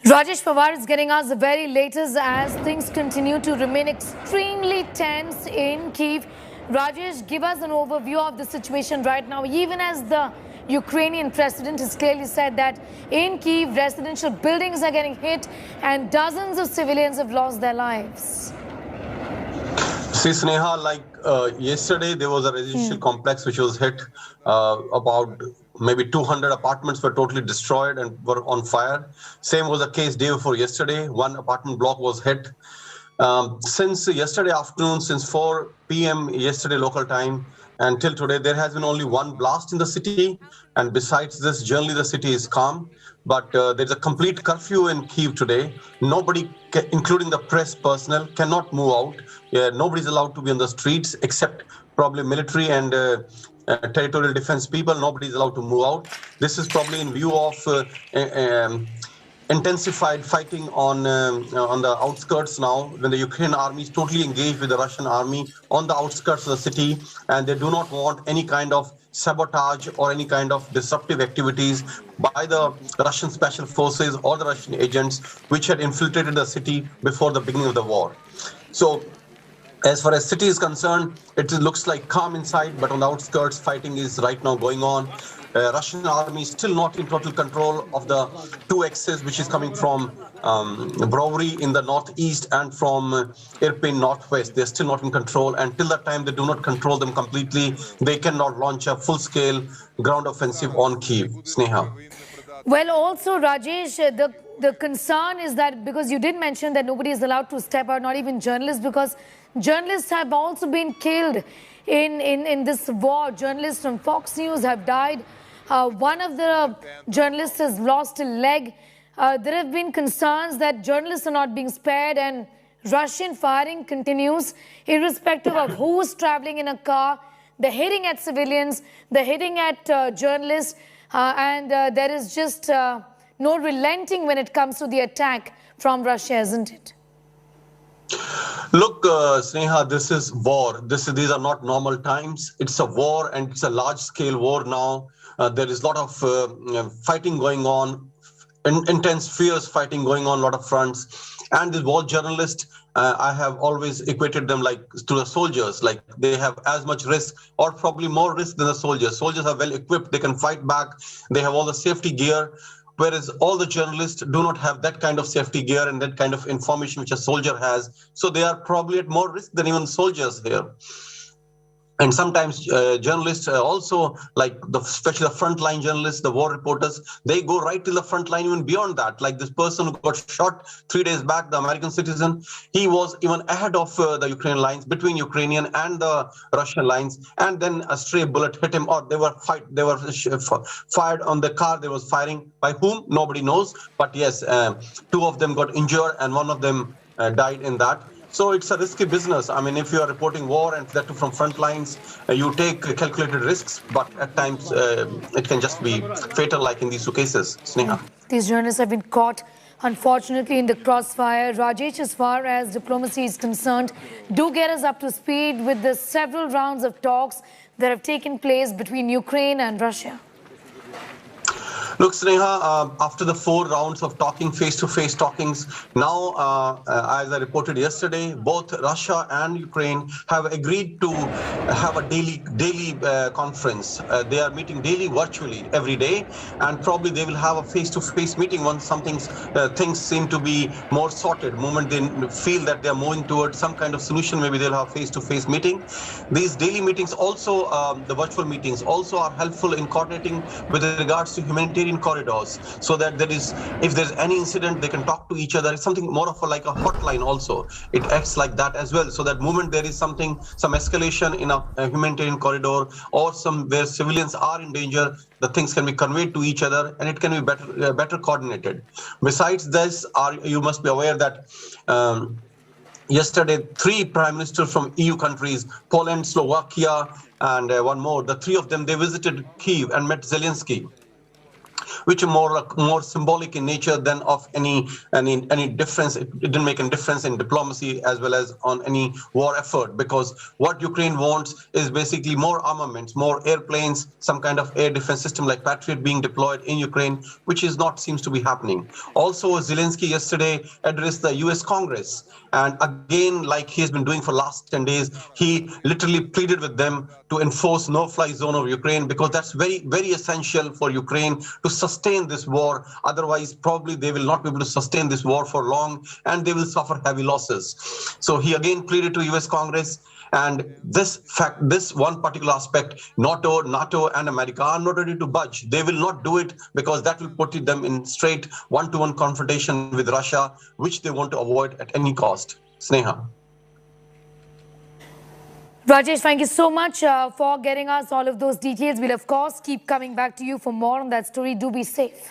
Rajesh Pawar is getting us the very latest as things continue to remain extremely tense in Kyiv. Rajesh, give us an overview of the situation right now, even as the Ukrainian president has clearly said that in Kyiv, residential buildings are getting hit and dozens of civilians have lost their lives. See, Sneha, yesterday there was a residential complex which was hit. About maybe 200 apartments were totally destroyed and were on fire. Same was the case day before yesterday. One apartment block was hit. Since yesterday afternoon, since 4 p.m. yesterday local time until today, there has been only one blast in the city. And besides this, generally the city is calm. But there's a complete curfew in Kyiv today. Nobody, including the press personnel, cannot move out. Nobody's allowed to be on the streets except probably military and territorial defense people. Nobody's allowed to move out. This is probably in view of intensified fighting on the outskirts now, when the Ukrainian army is totally engaged with the Russian army on the outskirts of the city, and they do not want any kind of sabotage or any kind of disruptive activities by the Russian special forces or the Russian agents which had infiltrated the city before the beginning of the war. So as far as city is concerned, it looks like calm inside, but on the outskirts, fighting is right now going on. Russian army is still not in total control of the two axes, which is coming from Brovary in the northeast and from Irpin northwest. They're still not in control. Until that time, they do not control them completely. They cannot launch a full-scale ground offensive on Kyiv. Sneha. Well, also, Rajesh, the concern is that, because you did mention that nobody is allowed to step out, not even journalists, because journalists have also been killed in this war. Journalists from Fox News have died. One of the journalists has lost a leg. There have been concerns that journalists are not being spared, and Russian firing continues irrespective of who's traveling in a car. They're hitting at civilians, they're hitting at journalists, and there is just no relenting when it comes to the attack from Russia, isn't it? Look, Sneha, this is war. These are not normal times. It's a war, and it's a large-scale war now. There is a lot of fighting going on, intense, fierce fighting going on, a lot of fronts. And the war journalists, I have always equated them to the soldiers. Like, they have as much risk or probably more risk than the soldiers. Soldiers are well equipped. They can fight back. They have all the safety gear. Whereas all the journalists do not have that kind of safety gear and that kind of information which a soldier has. So they are probably at more risk than even soldiers here. And sometimes journalists also, especially the frontline journalists, the war reporters, they go right to the front line, even beyond that. Like this person who got shot 3 days back, the American citizen, he was even ahead of the Ukrainian lines, between Ukrainian and the Russian lines. And then a stray bullet hit him, or they were fired on the car. They was firing by whom? Nobody knows. But yes, two of them got injured and one of them died in that. So it's a risky business. I mean, if you are reporting war and that too from front lines, you take calculated risks, but at times it can just be fatal, like in these two cases. Sneha. These journalists have been caught, unfortunately, in the crossfire. Rajesh, as far as diplomacy is concerned, do get us up to speed with the several rounds of talks that have taken place between Ukraine and Russia. Look, Sneha, after the 4 rounds of talking, face-to-face talkings, now, as I reported yesterday, both Russia and Ukraine have agreed to have a daily conference. They are meeting daily, virtually, every day, and probably they will have a face-to-face meeting once things seem to be more sorted. The moment they feel that they are moving towards some kind of solution, maybe they'll have face-to-face meeting. These daily meetings also, the virtual meetings, also are helpful in coordinating with regards to humanitarian corridors, so that if there's any incident, they can talk to each other. It's something more of like a hotline also. It acts like that as well, so that moment there is some escalation in a humanitarian corridor or where civilians are in danger, the things can be conveyed to each other and it can be better coordinated. Besides this, you must be aware that yesterday 3 prime ministers from EU countries, Poland, Slovakia, and one more, the 3 of them, they visited Kyiv and met Zelensky. which are more symbolic in nature than of any difference. It didn't make any difference in diplomacy as well as on any war effort, because what Ukraine wants is basically more armaments, more airplanes, some kind of air defense system like Patriot being deployed in Ukraine, which is not seems to be happening. Also, Zelensky yesterday addressed the US Congress, and again, like he has been doing for last 10 days, he literally pleaded with them to enforce no-fly zone of Ukraine, because that's very, very essential for Ukraine to sustain this war. Otherwise, probably they will not be able to sustain this war for long, and they will suffer heavy losses. So he again pleaded to US Congress. And this one particular aspect, NATO and America are not ready to budge. They will not do it because that will put them in straight one-to-one confrontation with Russia, which they want to avoid at any cost. Sneha. Rajesh, thank you so much for getting us all of those details. We'll, of course, keep coming back to you for more on that story. Do be safe.